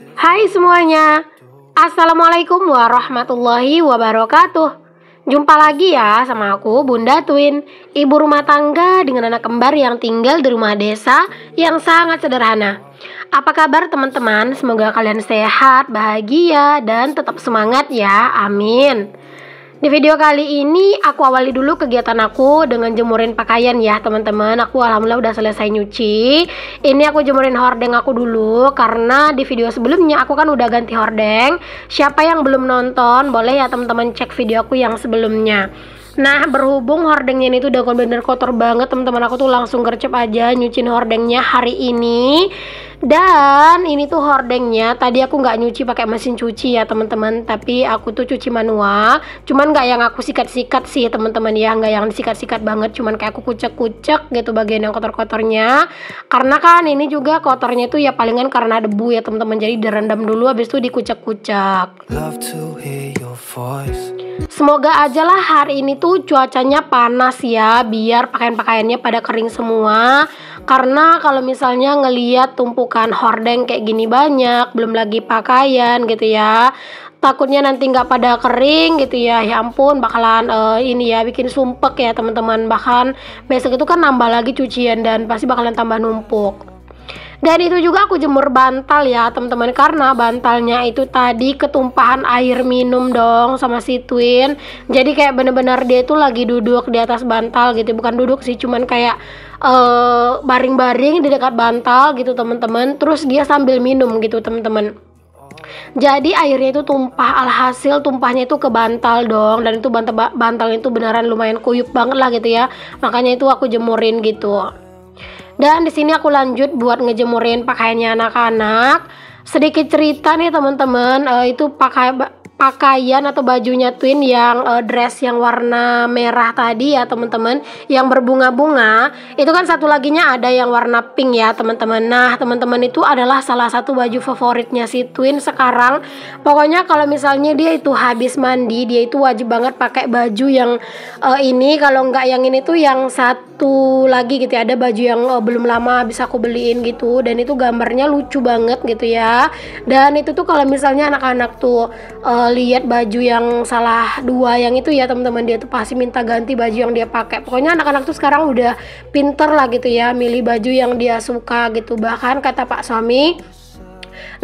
Hai semuanya, Assalamualaikum warahmatullahi wabarakatuh. Jumpa lagi ya sama aku Bunda Twin, ibu rumah tangga dengan anak kembar yang tinggal di rumah desa yang sangat sederhana. Apa kabar teman-teman? Semoga kalian sehat, bahagia, dan tetap semangat ya, amin. Di video kali ini aku awali dulu kegiatan aku dengan jemurin pakaian ya teman-teman. Aku alhamdulillah udah selesai nyuci. Ini aku jemurin hordeng aku dulu karena di video sebelumnya aku kan udah ganti hordeng. Siapa yang belum nonton boleh ya teman-teman cek video aku yang sebelumnya. Nah, berhubung hordengnya ini tuh udah bener-bener kotor banget teman-teman, aku tuh langsung gercep aja nyuciin hordengnya hari ini. Dan ini tuh hordengnya tadi aku nggak nyuci pakai mesin cuci ya teman-teman, tapi aku tuh cuci manual. Cuman nggak yang aku sikat-sikat sih teman-teman ya, nggak yang disikat-sikat banget, cuman kayak aku kucek-kucek gitu bagian yang kotor-kotornya. Karena kan ini juga kotornya tuh ya palingan karena debu ya teman-teman, jadi direndam dulu habis itu dikucek-kucek. Semoga aja lah hari ini tuh cuacanya panas ya, biar pakaian-pakaiannya pada kering semua. Karena kalau misalnya ngeliat tumpukan hordeng kayak gini banyak, belum lagi pakaian gitu ya, takutnya nanti nggak pada kering gitu ya. Ya ampun, bakalan ini ya bikin sumpek ya teman-teman. Bahkan besok itu kan nambah lagi cucian dan pasti bakalan tambah numpuk. Dan itu juga aku jemur bantal ya teman-teman, karena bantalnya itu tadi ketumpahan air minum dong sama si Twin. Jadi kayak bener-bener dia itu lagi duduk di atas bantal gitu, bukan duduk sih, cuman kayak baring-baring di dekat bantal gitu teman-teman. Terus dia sambil minum gitu teman-teman. Jadi airnya itu tumpah, alhasil tumpahnya itu ke bantal dong. Dan itu bantalnya itu beneran lumayan kuyup banget lah gitu ya. Makanya itu aku jemurin gitu. Dan di sini aku lanjut buat ngejemurin pakaiannya anak-anak. Sedikit cerita nih teman-teman, itu pakaian atau bajunya Twin yang dress yang warna merah tadi ya teman-teman, yang berbunga-bunga. Itu kan satu laginya ada yang warna pink ya teman-teman. Nah teman-teman, itu adalah salah satu baju favoritnya si Twin sekarang. Pokoknya kalau misalnya dia itu habis mandi, dia itu wajib banget pakai baju yang ini. Kalau nggak yang ini tuh yang satu lagi gitu ya, ada baju yang belum lama bisa aku beliin gitu, dan itu gambarnya lucu banget gitu ya. Dan itu tuh kalau misalnya anak-anak tuh lihat baju yang salah dua yang itu ya teman-teman, dia tuh pasti minta ganti baju yang dia pakai. Pokoknya anak-anak tuh sekarang udah pinter lah gitu ya, milih baju yang dia suka gitu. Bahkan kata Pak suami,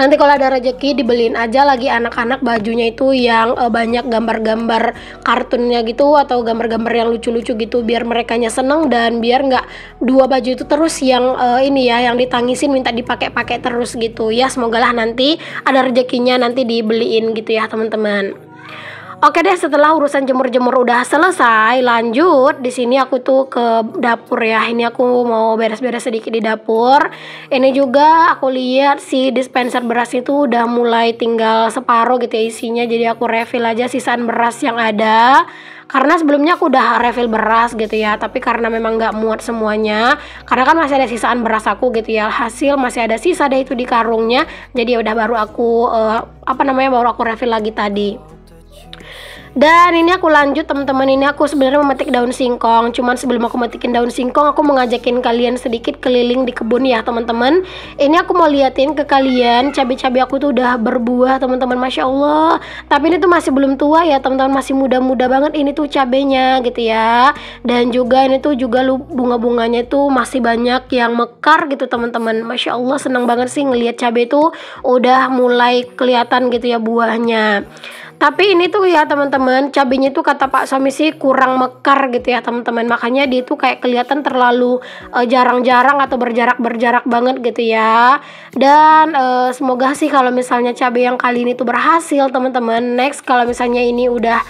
nanti kalau ada rezeki dibeliin aja lagi anak-anak bajunya itu yang banyak gambar-gambar kartunnya gitu, atau gambar-gambar yang lucu-lucu gitu, biar merekanya seneng dan biar nggak dua baju itu terus yang ini ya, yang ditangisin minta dipakai-pakai terus gitu ya. Semoga lah nanti ada rezekinya nanti dibeliin gitu ya teman-teman. Oke deh, setelah urusan jemur-jemur udah selesai, lanjut di sini aku tuh ke dapur ya. Ini aku mau beres-beres sedikit di dapur. Ini juga aku lihat si dispenser beras itu udah mulai tinggal separuh gitu ya isinya. Jadi aku refill aja sisaan beras yang ada. Karena sebelumnya aku udah refill beras gitu ya, tapi karena memang nggak muat semuanya, karena kan masih ada sisaan beras aku gitu ya, hasil masih ada sisa deh itu di karungnya. Jadi ya udah baru aku baru aku refill lagi tadi. Dan ini aku lanjut teman-teman, ini aku sebenarnya memetik daun singkong. Cuman sebelum aku metikin daun singkong, aku mau ngajakin kalian sedikit keliling di kebun ya teman-teman. Ini aku mau liatin ke kalian, cabai-cabai aku tuh udah berbuah teman-teman, masya Allah. Tapi ini tuh masih belum tua ya teman-teman, masih muda-muda banget ini tuh cabenya gitu ya. Dan juga ini tuh juga bunga-bunganya tuh masih banyak yang mekar gitu teman-teman. Masya Allah, senang banget sih ngelihat cabai tuh udah mulai kelihatan gitu ya buahnya. Tapi ini tuh ya teman-teman, cabenya tuh kata Pak suami sih kurang mekar gitu ya teman-teman. Makanya dia tuh kayak kelihatan terlalu jarang-jarang atau berjarak-berjarak banget gitu ya. Dan semoga sih kalau misalnya cabai yang kali ini tuh berhasil teman-teman. Next kalau misalnya ini udah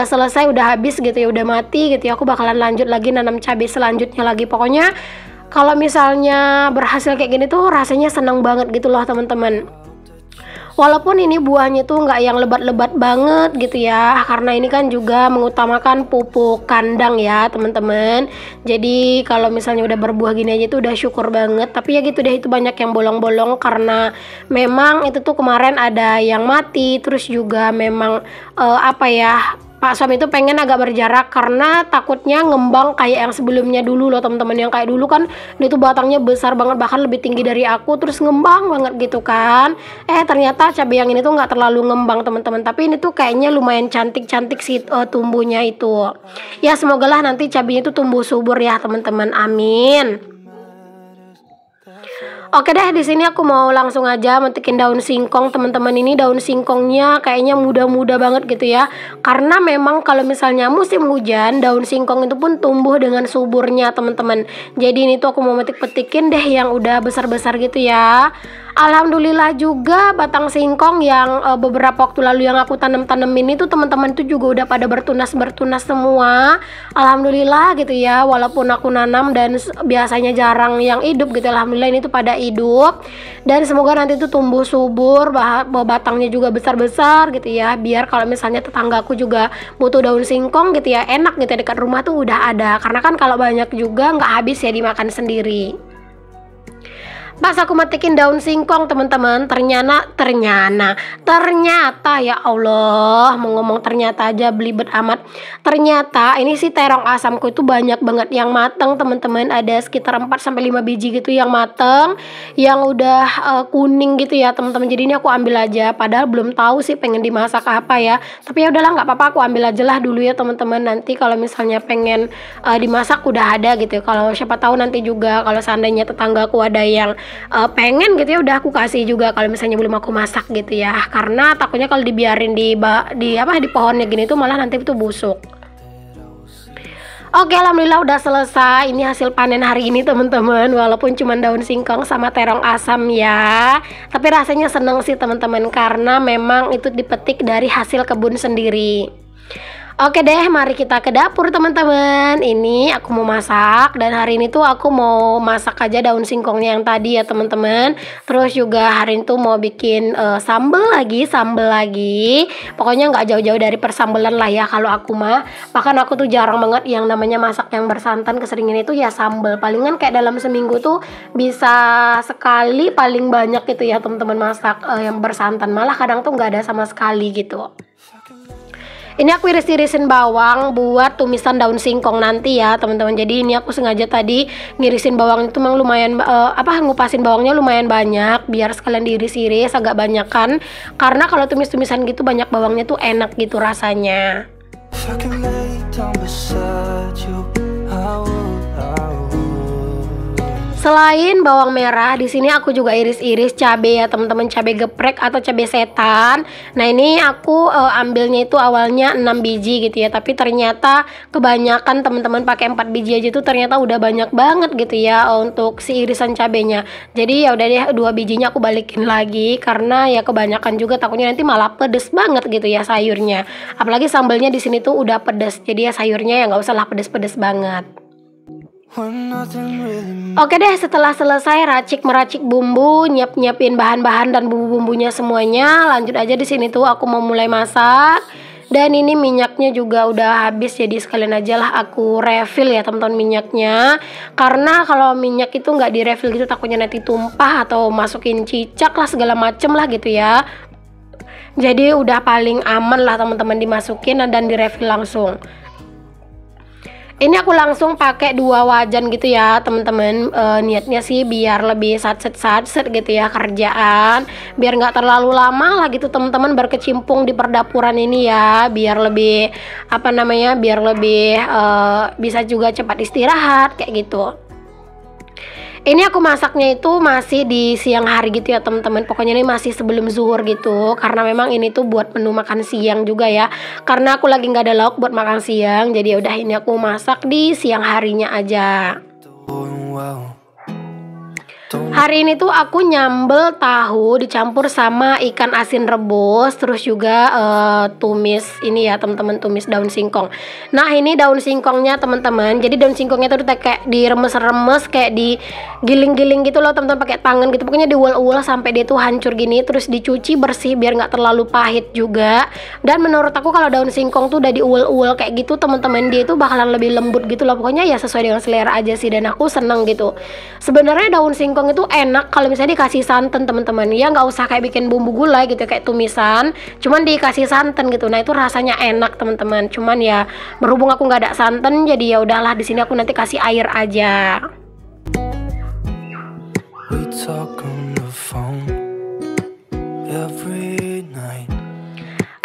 selesai, udah habis gitu ya, udah mati gitu ya, aku bakalan lanjut lagi nanam cabai selanjutnya lagi. Pokoknya kalau misalnya berhasil kayak gini tuh rasanya senang banget gitu loh teman-teman. Walaupun ini buahnya tuh nggak yang lebat-lebat banget gitu ya, karena ini kan juga mengutamakan pupuk kandang ya teman-teman. Jadi kalau misalnya udah berbuah gini aja tuh udah syukur banget. Tapi ya gitu deh, itu banyak yang bolong-bolong karena memang itu tuh kemarin ada yang mati. Terus juga memang Pak Som itu pengen agak berjarak karena takutnya ngembang kayak yang sebelumnya dulu loh teman-teman. Yang kayak dulu kan dia tuh batangnya besar banget, bahkan lebih tinggi dari aku, terus ngembang banget gitu kan. Ternyata cabai yang ini tuh nggak terlalu ngembang teman-teman, tapi ini tuh kayaknya lumayan cantik-cantik sih tumbuhnya itu. Ya semoga lah nanti cabainya itu tumbuh subur ya teman-teman, amin. Oke deh, di sini aku mau langsung aja metikin daun singkong teman-teman. Ini daun singkongnya kayaknya muda-muda banget gitu ya. Karena memang kalau misalnya musim hujan, daun singkong itu pun tumbuh dengan suburnya teman-teman. Jadi ini tuh aku mau metik-petikin deh yang udah besar-besar gitu ya. Alhamdulillah juga batang singkong yang beberapa waktu lalu yang aku tanam-tanemin itu teman-teman itu juga udah pada bertunas-bertunas semua. Alhamdulillah gitu ya, walaupun aku nanam dan biasanya jarang yang hidup gitu, alhamdulillah ini tuh pada hidup. Dan semoga nanti itu tumbuh subur, batangnya juga besar-besar gitu ya, biar kalau misalnya tetanggaku juga butuh daun singkong gitu ya, enak gitu ya, dekat rumah tuh udah ada. Karena kan kalau banyak juga nggak habis ya dimakan sendiri. Pas aku metikin daun singkong teman-teman, ternyata ya Allah, mau ngomong ternyata aja belibet amat. Ternyata ini si terong asamku itu banyak banget yang mateng teman-teman. Ada sekitar 4-5 biji gitu yang mateng, yang udah kuning gitu ya teman-teman. Jadi ini aku ambil aja, padahal belum tahu sih pengen dimasak apa ya. Tapi ya udahlah, nggak apa-apa, aku ambil aja lah dulu ya teman-teman. Nanti kalau misalnya pengen dimasak udah ada gitu ya. Kalau siapa tahu nanti juga kalau seandainya tetanggaku ada yang pengen gitu ya, udah aku kasih juga kalau misalnya belum aku masak gitu ya. Karena takutnya kalau dibiarin di pohonnya gini tuh malah nanti itu busuk. Oke, alhamdulillah udah selesai. Ini hasil panen hari ini teman-teman. Walaupun cuma daun singkong sama terong asam ya, tapi rasanya seneng sih teman-teman, karena memang itu dipetik dari hasil kebun sendiri. Oke deh, mari kita ke dapur teman-teman. Ini aku mau masak, dan hari ini tuh aku mau masak aja daun singkongnya yang tadi ya teman-teman. Terus juga hari ini tuh mau bikin sambel lagi. Pokoknya nggak jauh-jauh dari persambelan lah ya kalau aku mah. Bahkan aku tuh jarang banget yang namanya masak yang bersantan, keseringan itu ya sambel. Palingan kayak dalam seminggu tuh bisa sekali paling banyak gitu ya teman-teman masak yang bersantan. Malah kadang tuh nggak ada sama sekali gitu. Ini aku iris-irisin bawang buat tumisan daun singkong nanti ya teman-teman. Jadi ini aku sengaja tadi ngirisin bawang itu memang lumayan ngupasin bawangnya lumayan banyak, biar sekalian diiris-iris agak banyakan. Karena kalau tumis-tumisan gitu banyak bawangnya tuh enak gitu rasanya. Selain bawang merah, di sini aku juga iris-iris cabai ya teman-teman, cabai geprek atau cabai setan. Nah, ini aku ambilnya itu awalnya 6 biji gitu ya, tapi ternyata kebanyakan teman-teman pakai 4 biji aja tuh ternyata udah banyak banget gitu ya untuk si irisan cabainya. Jadi ya udah deh, 2 bijinya aku balikin lagi karena ya kebanyakan juga takutnya nanti malah pedes banget gitu ya sayurnya. Apalagi sambelnya di sini tuh udah pedes. Jadi ya sayurnya ya nggak usah lah pedes-pedes banget. Oke deh, setelah selesai meracik bumbu, nyiapin bahan-bahan dan bumbu-bumbunya semuanya, lanjut aja di sini tuh aku mau mulai masak. Dan ini minyaknya juga udah habis, jadi sekalian aja lah aku refill ya teman-teman minyaknya. Karena kalau minyak itu nggak di refill gitu takutnya nanti tumpah atau masukin cicak lah segala macem lah gitu ya. Jadi udah paling aman lah teman-teman dimasukin dan di refill langsung. Ini aku langsung pakai 2 wajan gitu ya teman-teman. Niatnya sih biar lebih satset gitu ya kerjaan, biar nggak terlalu lama lah gitu teman-teman berkecimpung di perdapuran ini ya, biar lebih biar lebih bisa juga cepat istirahat kayak gitu. Ini aku masaknya itu masih di siang hari gitu ya teman-teman. Pokoknya ini masih sebelum zuhur gitu. Karena memang ini tuh buat menu makan siang juga ya. Karena aku lagi nggak ada lauk buat makan siang. Jadi udah ini aku masak di siang harinya aja. Hari ini tuh aku nyambel tahu dicampur sama ikan asin rebus, terus juga tumis ini ya teman-teman, tumis daun singkong. Nah, ini daun singkongnya teman-teman. Jadi daun singkongnya tuh kayak diremes-remes, kayak digiling-giling gitu loh teman-teman, pakai tangan gitu. Pokoknya diul-ul sampai dia tuh hancur gini, terus dicuci bersih biar nggak terlalu pahit juga. Dan menurut aku kalau daun singkong tuh udah diul-ul kayak gitu teman-teman, dia itu bakalan lebih lembut gitu loh. Pokoknya ya sesuai dengan selera aja sih, dan aku seneng gitu. Sebenarnya daun singkong singkong itu enak kalau misalnya dikasih santan teman-teman. Ya nggak usah kayak bikin bumbu gulai gitu kayak tumisan, cuman dikasih santan gitu. Nah itu rasanya enak teman-teman. Cuman ya berhubung aku nggak ada santan, jadi ya udahlah di sini aku nanti kasih air aja. We talk on the phone every night.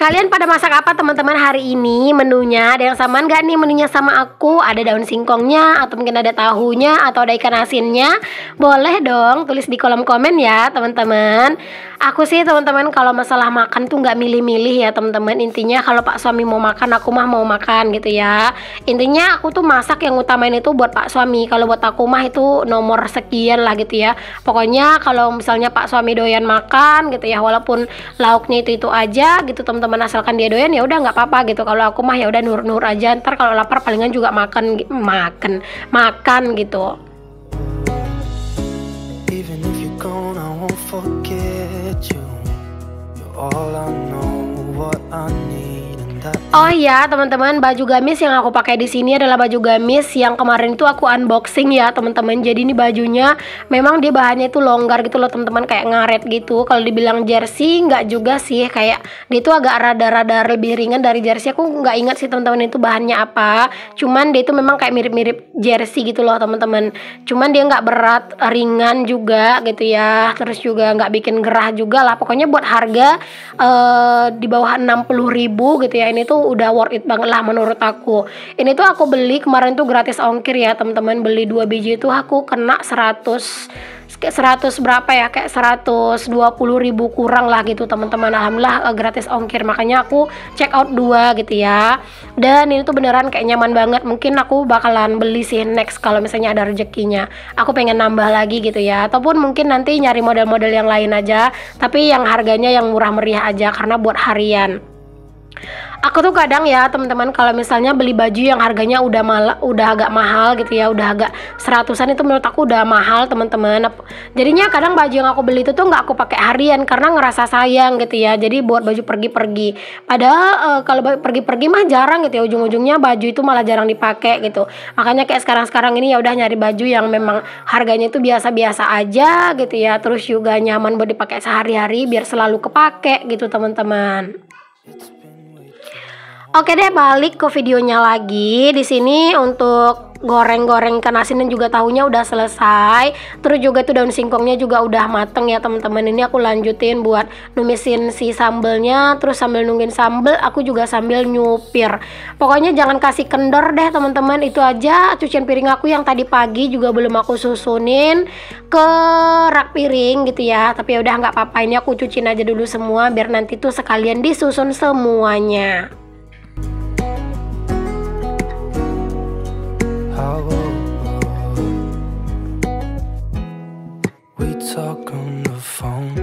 Kalian pada masak apa teman-teman hari ini? Menunya ada yang sama nggak nih menunya sama aku? Ada daun singkongnya, atau mungkin ada tahunya, atau ada ikan asinnya? Boleh dong tulis di kolom komen ya teman-teman. Aku sih teman-teman kalau masalah makan tuh nggak milih-milih ya teman-teman. Intinya kalau Pak suami mau makan, aku mah mau makan gitu ya. Intinya aku tuh masak yang utamain itu buat Pak suami. Kalau buat aku mah itu nomor sekian lah gitu ya. Pokoknya kalau misalnya Pak suami doyan makan gitu ya, walaupun lauknya itu aja gitu teman-teman, asalkan dia doyan ya udah nggak apa-apa gitu. Kalau aku mah ya udah nur-nur aja, ntar kalau lapar palingan juga makan gitu. Even if you're gone, I won't forget you. You're all I know, what I need, and that. Oh iya teman-teman, baju gamis yang aku pakai di sini adalah baju gamis yang kemarin itu aku unboxing ya teman-teman. Jadi ini bajunya memang dia bahannya itu longgar gitu loh teman-teman, kayak ngaret gitu. Kalau dibilang jersey nggak juga sih, kayak dia itu agak rada-rada lebih ringan dari jersey. Aku nggak ingat sih teman-teman itu bahannya apa. Cuman dia itu memang kayak mirip-mirip jersey gitu loh teman-teman. Cuman dia nggak berat, ringan juga gitu ya. Terus juga nggak bikin gerah juga lah. Pokoknya buat harga di bawah 60.000 gitu ya. Ini tuh udah worth it banget lah menurut aku. Ini tuh aku beli kemarin tuh gratis ongkir ya teman-teman. Beli 2 biji itu aku kena 100 berapa ya, kayak 120.000 kurang lah gitu teman-teman. Alhamdulillah gratis ongkir, makanya aku check out 2 gitu ya. Dan ini tuh beneran kayak nyaman banget. Mungkin aku bakalan beli sih next kalau misalnya ada rezekinya. Aku pengen nambah lagi gitu ya, ataupun mungkin nanti nyari model-model yang lain aja, tapi yang harganya yang murah meriah aja karena buat harian. Aku tuh kadang ya teman-teman kalau misalnya beli baju yang harganya udah agak mahal gitu ya, udah agak 100-an, itu menurut aku udah mahal teman-teman. Jadinya kadang baju yang aku beli itu tuh nggak aku pakai harian karena ngerasa sayang gitu ya. Jadi buat baju pergi-pergi. Padahal kalau pergi-pergi mah jarang gitu ya, ujung-ujungnya baju itu malah jarang dipakai gitu. Makanya kayak sekarang ini ya udah nyari baju yang memang harganya itu biasa-biasa aja gitu ya. Terus juga nyaman buat dipakai sehari-hari biar selalu kepake gitu teman-teman. Oke deh, balik ke videonya lagi. Di sini untuk goreng-goreng ikan asin dan juga tahunya udah selesai. Terus juga tuh daun singkongnya juga udah mateng ya teman-teman. Ini aku lanjutin buat numisin si sambelnya. Terus sambil nungguin sambel, aku juga sambil nyupir. Pokoknya jangan kasih kendor deh teman-teman. Itu aja cucian piring aku yang tadi pagi juga belum aku susunin ke rak piring gitu ya. Tapi ya udah nggak apa-apa, ini aku cuciin aja dulu semua biar nanti tuh sekalian disusun semuanya. We talk on the phone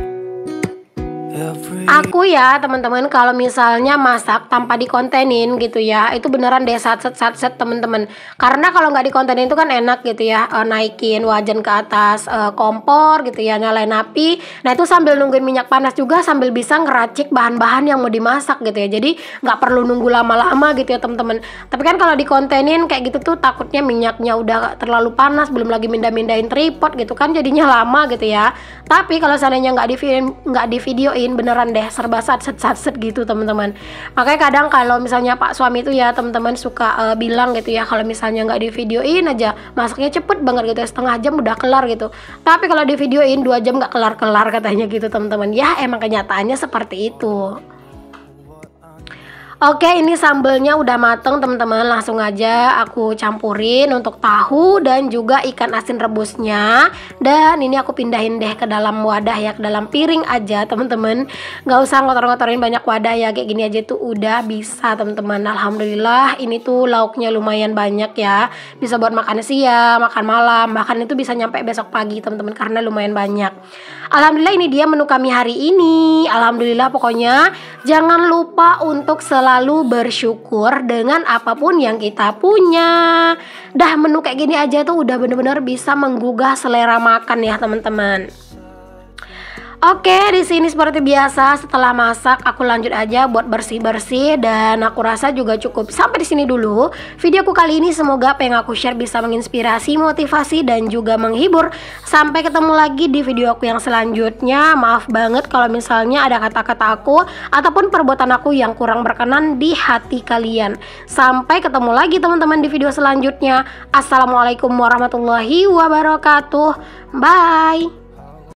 every. Aku ya teman-teman kalau misalnya masak tanpa dikontenin gitu ya, itu beneran deh satset teman-teman. Karena kalau nggak dikontenin itu kan enak gitu ya, naikin wajan ke atas kompor gitu ya, nyalain api. Nah itu sambil nungguin minyak panas juga, sambil bisa ngeracik bahan-bahan yang mau dimasak gitu ya. Jadi nggak perlu nunggu lama-lama gitu ya teman-teman. Tapi kan kalau dikontenin kayak gitu tuh takutnya minyaknya udah terlalu panas, belum lagi mindahin tripod gitu kan, jadinya lama gitu ya. Tapi kalau seandainya nggak di videoin beneran deh serba satset gitu teman-teman. Makanya kadang kalau misalnya Pak suami itu ya teman-teman suka bilang gitu ya, kalau misalnya nggak di videoin aja masaknya cepet banget gitu ya, setengah jam udah kelar gitu. Tapi kalau di videoin 2 jam nggak kelar-kelar katanya gitu teman-teman. Ya emang kenyataannya seperti itu. Oke, ini sambelnya udah mateng teman-teman, langsung aja aku campurin untuk tahu dan juga ikan asin rebusnya. Dan ini aku pindahin deh ke dalam wadah ya, ke dalam piring aja teman-teman. Nggak usah ngotor-ngotorin banyak wadah ya, kayak gini aja tuh udah bisa teman-teman. Alhamdulillah ini tuh lauknya lumayan banyak ya, bisa buat makan siang, makan malam, bahkan itu bisa nyampe besok pagi teman-teman karena lumayan banyak. Alhamdulillah ini dia menu kami hari ini. Alhamdulillah, pokoknya jangan lupa untuk selalu bersyukur dengan apapun yang kita punya. Dah menu kayak gini aja tuh udah bener-bener bisa menggugah selera makan ya teman-teman. Oke, di sini seperti biasa setelah masak aku lanjut aja buat bersih-bersih dan aku rasa juga cukup sampai di sini dulu. Videoku kali ini semoga apa yang aku share bisa menginspirasi, motivasi dan juga menghibur. Sampai ketemu lagi di video aku yang selanjutnya. Maaf banget kalau misalnya ada kata-kata aku ataupun perbuatan aku yang kurang berkenan di hati kalian. Sampai ketemu lagi teman-teman di video selanjutnya. Assalamualaikum warahmatullahi wabarakatuh. Bye.